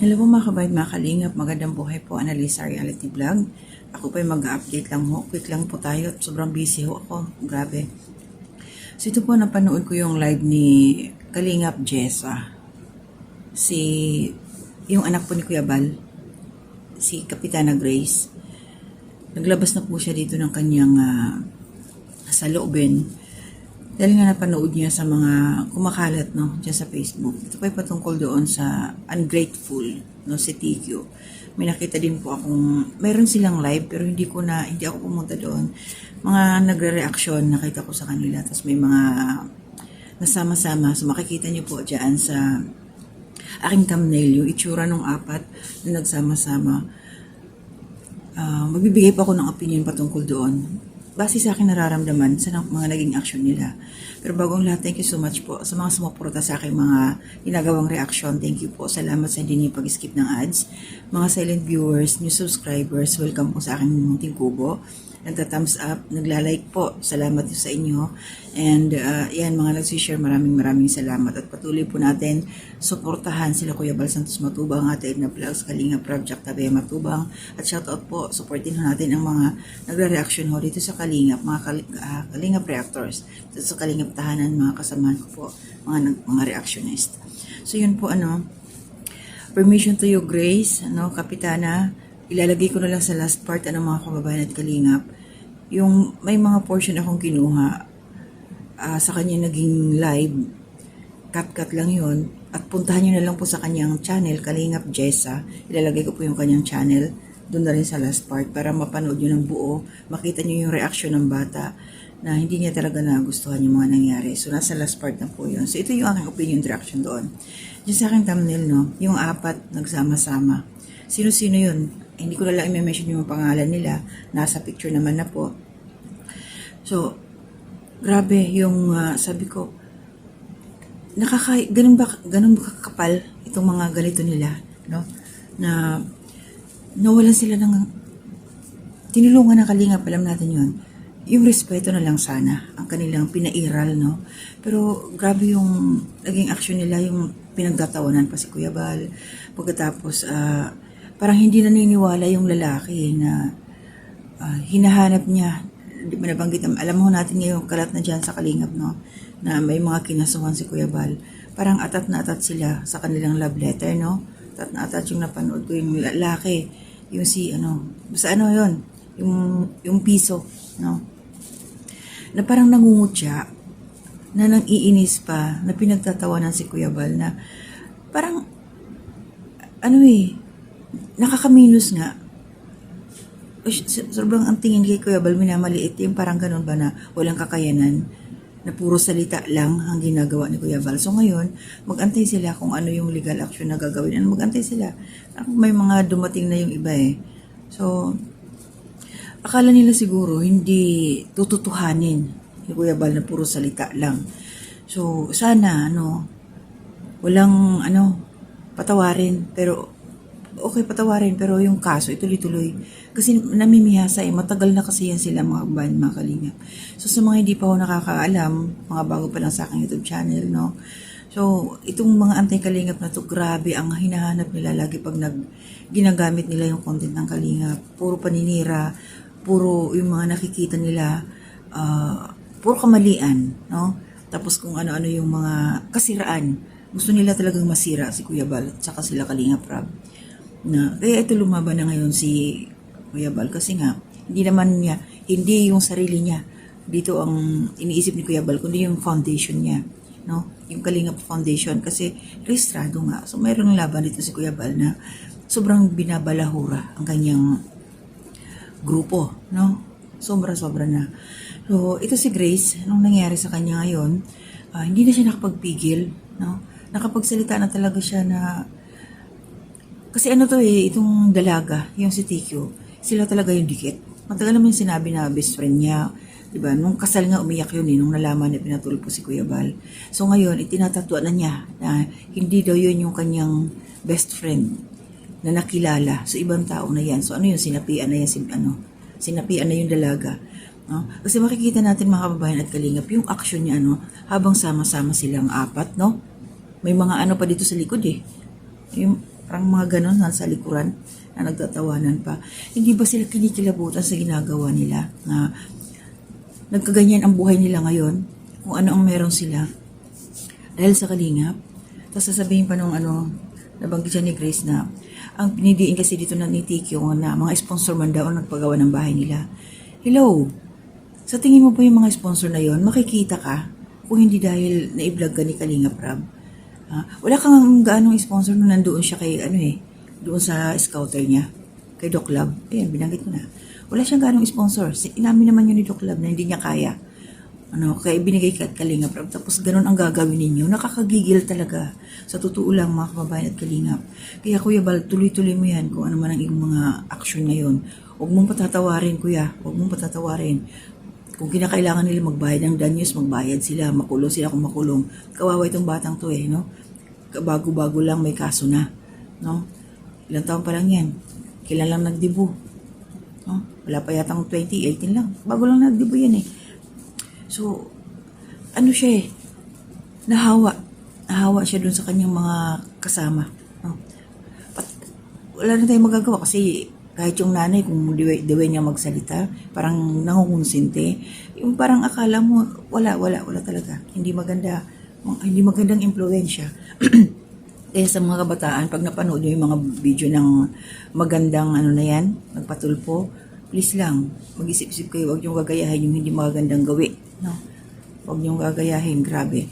Hello po mga kabayad, mga kalingap, magandang buhay po, Analisa Reality Vlog. Ako po ay mag-update lang ho, quick lang po tayo, sobrang busy ho ako, grabe. So ito po, napanood ko yung live ni Kalingap Jessa. Yung anak po ni Kuya Bal, si Kapitana Grace. Naglabas na po siya dito ng kanyang saloobin. Dahil nga napanood niya sa mga kumakalat dyan sa Facebook. Ito pa ay patungkol doon sa ungrateful, si TQ. May nakita din po akong, mayroon silang live pero hindi ako pumunta doon. Mga nagre-reaction, nakita ko sa kanila. Tapos may mga nasama-sama. So makikita niyo po dyan sa aking thumbnail, yung itsura ng apat na nagsama-sama. Magbibigay pa ako ng opinion patungkol doon. Base sa akin nararamdaman sa mga naging action nila. Pero bagong lahat, thank you so much po sa mga sumuporta sa aking mga ginagawang reaction. Thank you po. Salamat sa hindi niyo pag-skip ng ads. Mga silent viewers, new subscribers, welcome po sa aking munting kubo. Nagta-thumbs up, nagla-like po. Salamat sa inyo. And yan, mga nagsishare, maraming salamat. At patuloy po natin suportahan sila Kuya Bal Santos Matubang, Ate Edna Vlogs, Kalinga Project, Tabea Matubang. At shoutout po, supportin natin ang mga nagre-reaction ho dito sa Kalingap, mga Kalingap reactors. Dito sa Kalingap tahanan, mga kasamahan ko po, mga reactionist. So yun po, permission to you, Grace, Kapitana. Ilalagay ko na lang sa last part mga kababayan at kalingap. Yung may mga portion akong kinuha sa kanya naging live. Cut lang yun. At puntahan nyo na lang po sa kanyang channel, Kalingap Jessa. Ilalagay ko po yung kanyang channel. Doon na rin sa last part para mapanood nyo ng buo. Makita nyo yung reaction ng bata na hindi niya talaga nagustuhan yung mga nangyari. So, nasa last part na po yun. So, ito yung aking opinion reaction doon. Diyan sa aking thumbnail, yung apat nagsama-sama. Sino-sino yun? Hindi ko na lang i-mention yung pangalan nila. Nasa picture naman na po. So, grabe yung sabi ko, ganun ba kakapal itong mga ganito nila, na nawalan sila ng tinulungan ng Kalingap, alam natin yun. Yung respeto na lang sana ang kanilang pinairal, Pero grabe yung naging action nila, yung pinagtatawanan pa si Kuya Bal. Pagkatapos, parang hindi naniniwala yung lalaki na hinahanap niya. Di ba nabanggit, alam mo natin ngayon kalat na dyan sa Kalingap, na may mga kinasuhan si Kuya Bal. Parang atat na atat sila sa kanilang love letter, Atat na atat yung napanood ko yung lalaki, yung basta yun, yung piso, na parang nangungutya, na nang iinis pa, na pinagtatawanan si Kuya Bal, na parang, nakakaminos nga. Sobrang ang tingin kay Kuya Bal, minamaliit yung parang ganun ba na walang kakayanan, na puro salita lang ang ginagawa ni Kuya Bal. So ngayon, mag-antay sila kung ano yung legal action na gagawin. Mag-antay sila. May mga dumating na yung iba eh. So, akala nila siguro hindi tututuhanin ni Kuya Bal na puro salita lang. So, sana, walang, patawarin. Pero, okay, patawarin, pero yung kaso, ituloy-tuloy. Kasi namimihasa matagal na kasi yan sila mga kalingap. So sa mga hindi pa ako nakakaalam, mga bago pa lang sa aking YouTube channel, So, itong mga anti-kalingap na to, grabe ang hinahanap nila lagi pag ginagamit nila yung content ng kalingap. Puro paninira, puro yung mga nakikita nila, puro kamalian, Tapos kung ano-ano yung mga kasiraan. Gusto nila talagang masira si Kuya Bal at saka sila Kalingap Rob. Kaya ito lumaban na ngayon si Kuya Bal kasi nga hindi yung sarili niya dito ang iniisip ni Kuya Bal, kundi yung foundation niya, yung Kalingap Foundation, kasi rehistrado nga. So mayroong laban dito si Kuya Bal na sobrang binabalahura ang kanyang grupo, sobra na. So ito si Grace, nung nangyari sa kanya ngayon, hindi na siya nakapagpigil, nakapagsalita na talaga siya na. Kasi itong dalaga, yung si TQ, sila talaga yung dikit. Matagal naman yung sinabi na best friend niya. Diba? Nung kasal nga umiyak yun nung nalaman na pinatulpo si Kuya Bal. So ngayon, itinatatuan na niya na hindi daw yun yung kanyang best friend na nakilala. So ibang tao na yan. So sinapian na yan, sinapian na yung dalaga. Kasi makikita natin mga kababayan at kalingap, yung action niya habang sama-sama silang apat, May mga pa dito sa likod eh. Yung Parang mga ganon na sa likuran na nagtatawanan pa. Hindi ba sila kinikilabutan sa ginagawa nila na nagkaganyan ang buhay nila ngayon kung ano ang meron sila dahil sa kalingap? Tapos sasabihin pa nung nabanggit siya ni Grace na ang pinidiin kasi dito na ni Tikyo na mga sponsor man daw ang nagpagawa ng bahay nila. Hello? Sa tingin mo po yung mga sponsor na yon, makikita ka kung hindi dahil na-vlog ka ni Kalingap Rab. Wala kang gaanong sponsor nung nandoon siya kay doon sa scouter niya, kay Doc Lab. Ayan, binanggit ko na. Wala siyang gaanong sponsor. Inamin naman yun ni Doc Lab na hindi niya kaya. Kaya binigay ka at Kalingap Rab. Tapos ganun ang gagawin ninyo. Nakakagigil talaga. Sa totoo lang mga kababayan at Kalingap. Kaya Kuya Bal, tuloy-tuloy mo yan kung ano man ang iyong mga action na yun. Huwag mong patatawarin, Kuya. Huwag mong patatawarin. Kung kinakailangan nila magbayad ng danyos, magbayad sila, makulong sila kung makulong. Kawawa itong batang to no? Bago-bago lang may kaso na, no? Ilang taon pa lang yan. Kailan lang nagdibu? No? Wala pa yatang 2018 lang. Bago lang nagdibu yan So, siya nahawa. Nahawa siya dun sa kanyang mga kasama. No? Wala na tayong magagawa kasi kahit yung nanay, kung the way niya magsalita, parang nangungunsinte. Yung parang akala mo, wala talaga. Hindi magandang impluensya. Kaya sa mga kabataan, pag napanood nyo yung mga video ng magandang na yan, nagpatulpo, please lang, mag-isip-isip kayo, huwag nyo gagayahin yung hindi magagandang gawi. No? Huwag nyo gagayahin, grabe.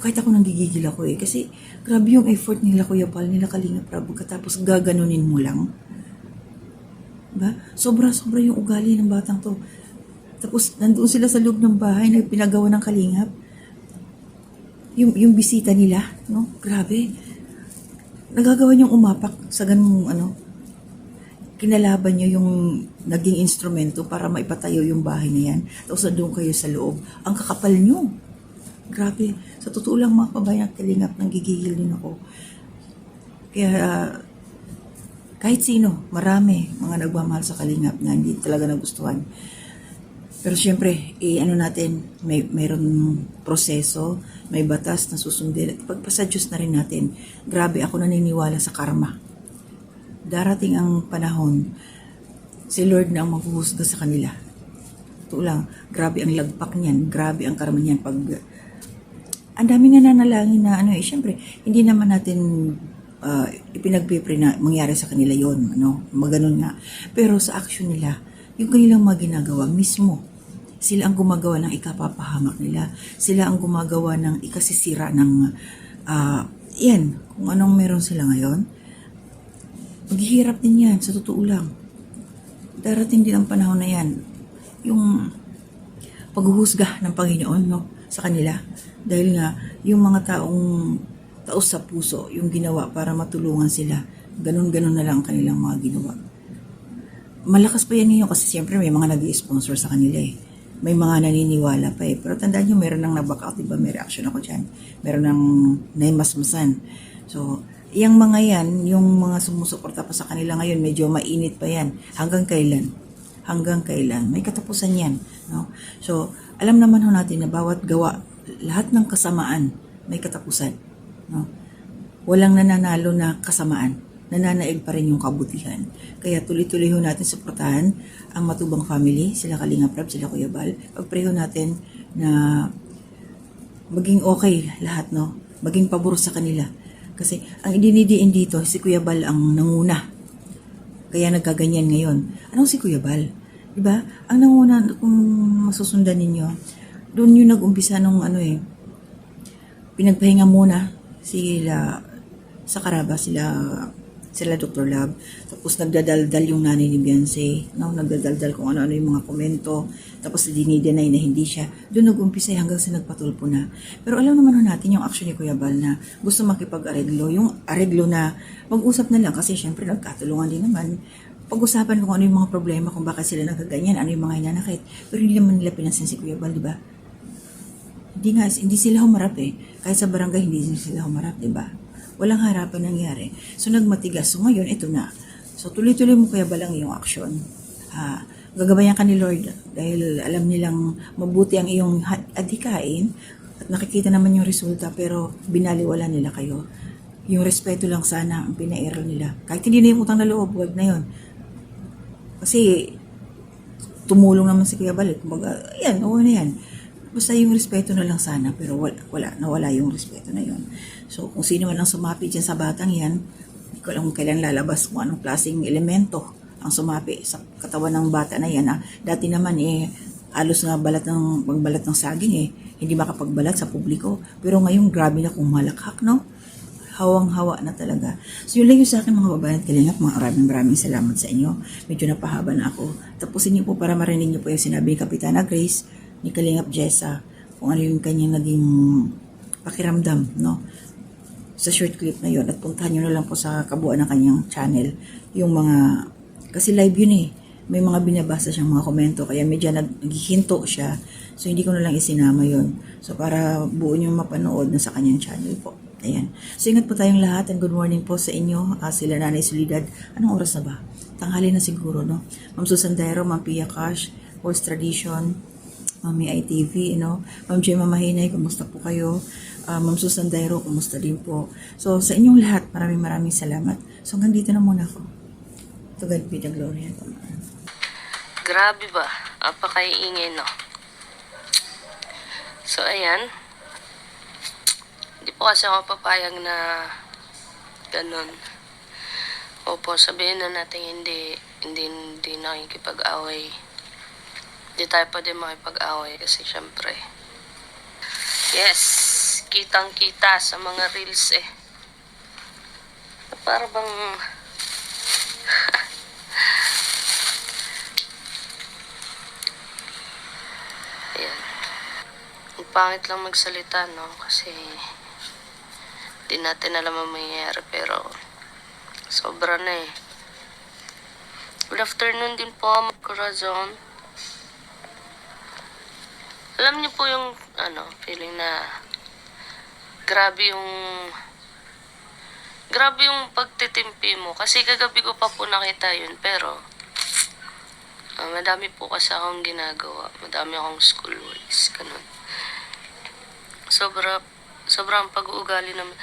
Kahit ako nanggigigil ako kasi grabe yung effort nila Kuya Bal, nila Kalingap Rab, tapos gaganunin mo lang. Diba? Sobra-sobra yung ugali ng batang to. Tapos nandoon sila sa loob ng bahay na pinagawa ng Kalingap. Yung bisita nila, no? Grabe. Nagagawa niyong umapak sa ganung kinalaban niyo yung naging instrumento para maipatayo yung bahay na yan. Tapos nandoon kayo sa loob. Ang kakapal niyo. Grabe. Sa totoo lang mga kabayan Kalingap, nanggigigil din ako. Kaya kahit sino, marami mga nagmamahal sa Kalingap na hindi talaga nagustuhan. Pero syempre, natin, mayroon proseso, may batas na susundin at pagpasa Diyos na rin natin. Grabe, ako naniniwala sa karma. Darating ang panahon, si Lord na ang maghuhusga sa kanila. Ito lang, grabe ang lagpak niyan, grabe ang karma niyan. Ang daming nananalangin na syempre, hindi naman natin ipinagpipre na mangyari sa kanila yon, maganon nga. Pero sa action nila, yung kanilang mga ginagawa mismo, sila ang gumagawa ng ikapapahamak nila. Sila ang gumagawa ng ikasisira ng, yan, kung anong meron sila ngayon. Maghihirap din yan, sa totoo lang. Darating din ang panahon na yan, yung paghuhusga ng Panginoon, sa kanila. Dahil nga, yung mga taong taos sa puso, yung ginawa para matulungan sila, ganun-ganun na lang ang kanilang mga ginawa. Malakas pa yan ninyo kasi siyempre may mga nag-i-sponsor sa kanila May mga naniniwala pa Pero tandaan nyo, meron nang nag-back out, diba? May reaction ako dyan. Meron nang naimasmasan. So, yung mga yan, yung mga sumusuporta pa sa kanila ngayon, medyo mainit pa yan. Hanggang kailan? Hanggang kailan? May katapusan yan. No? So, alam naman natin na bawat gawa, lahat ng kasamaan, may katapusan. No? Walang nananalo na kasamaan. Nananaig pa rin yung kabutihan. Kaya tuloy-tuloy natin suportahan ang Matubang family, sila Kalingap Rab, sila Kuya Bal. Pagpreho natin na maging okay lahat, maging pabor sa kanila. Kasi ang idinidiin dito, si Kuya Bal ang nanguna. Kaya nagkaganyan ngayon. Anong si Kuya Bal? Diba? Ang nanguna, kung masusundan ninyo, doon yung nag-umpisa nung pinagpahinga muna sila sa Karaba, sila Dr. Lab. Tapos nagdadaldal yung nanay ni Beyonce. Nagdadaldal kung ano-ano yung mga komento. Tapos dinidenay na hindi siya. Doon nag-umpisa hanggang sa nagpatulpo na. Pero alam naman natin yung action ni Kuya Bal na gusto makipag-areglo. Yung areglo na mag-usap na lang kasi syempre nagkatulungan din naman. Pag-usapan kung ano yung mga problema, kung bakit sila nagkaganyan, ano yung mga hinanakit. Pero hindi naman nila pinansin si Kuya Bal, di ba? Hindi sila humarap Kahit sa barangay, hindi sila humarap, di ba? Walang harapan nangyari. So, nagmatigas. So, ngayon, ito na. So, tuloy-tuloy mo Kuya Bal ang iyong aksyon. Gagabayan ka ni Lord dahil alam nilang mabuti ang iyong adhikain at nakikita naman yung resulta pero binaliwala nila kayo. Yung respeto lang sana ang pinaero nila. Kahit hindi na yung utang na loob, wag na yun. Kasi tumulong naman si Kuya Bal. Kumbaga, yan, oo na yan. Basta yung respeto na lang sana, pero nawala yung respeto na yun. So, kung sino man ang sumapi dyan sa batang yan, hindi ko alam kung kailan lalabas kung anong klaseng elemento ang sumapi sa katawan ng bata na yan. Dati naman alos nga pagbalat ng saging hindi makapagbalat sa publiko. Pero ngayon, grabe na kung malakhak, no? Hawang-hawa na talaga. So, yun lang yung sa akin mga babae at kalingap. Maraming salamat sa inyo. Medyo napahaba na ako. Tapusin niyo po para marinig niyo po yung sinabi ni Kapitana Grace, ni Kalingap Jessa, kung ano yung kanyang naging pakiramdam, no? Sa short clip na yun. At puntahan nyo na lang po sa kabuuan ng kanyang channel. Yung mga, kasi live yun may mga binabasa siyang mga komento, kaya medyo naghihinto siya. So, hindi ko na lang isinama yun. So, para buo nyo mapanood na sa kanyang channel po. Ayan. So, ingat po tayong lahat and good morning po sa inyo. Sila Nanay Solidad. Anong oras na ba? Tanghali na siguro, no? Ma'am Susandero, Ma'am Pia Cash, Horse Tradition, Mami ITV, Ma'am Gemma Mahinay, kumusta po kayo? Ma'am Susandero, kumusta din po? So, sa inyong lahat, maraming salamat. So, hanggang dito na muna ako. To God be the glory. Grabe ba? Apakaiingay, no? So, ayan. Hindi po kasi ako papayag na ganun. Opo, sabihin na natin hindi nakikipag-away. Hindi tayo pwede makipag-away kasi syempre. Yes, kitang-kita sa mga reels Para bang ayan. Ang pangit lang magsalita, no? Kasi di natin alam ang mangyayari, pero sobra na Good afternoon din po, mga Corazon. Alam niyo po yung feeling na grabe yung pagtitimpi mo. Kasi kagabi ko pa po nakita yun, pero madami po kasi akong ginagawa. Madami akong school works, ganun. Sobrang pag-uugali naman.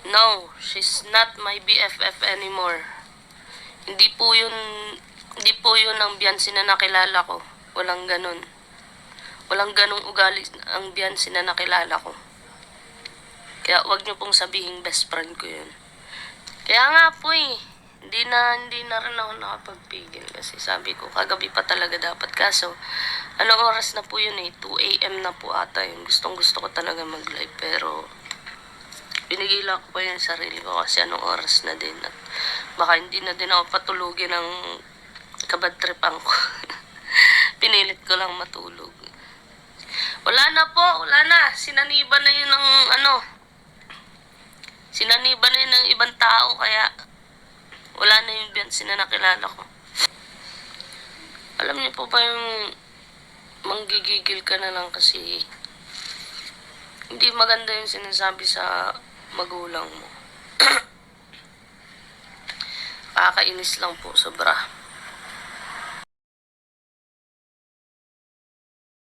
No, she's not my BFF anymore. Hindi po yun ang Biansi na nakilala ko. Walang ganun. Walang ganung ugali ang Biansi na nakilala ko. Kaya wag niyo pong sabihin best friend ko yun. Kaya nga po hindi na rin ako nakapagpigil. Kasi sabi ko, kagabi pa talaga dapat. Kaso, anong oras na po yun 2 a.m. na po ata yun. Gustong gusto ko talaga mag-live. Pero, binigila ko pa yung sarili ko kasi anong oras na din. At baka hindi na din ako patulugin ng kabadtripan ko. Pinilit ko lang matulog. Wala na. Sinaniban na yun ng ibang tao, kaya wala na yung Biansi na nakilala ko. Alam niyo po ba yung manggigigil ka na lang kasi hindi maganda yung sinasabi sa magulang mo. Kakainis lang po, sobra.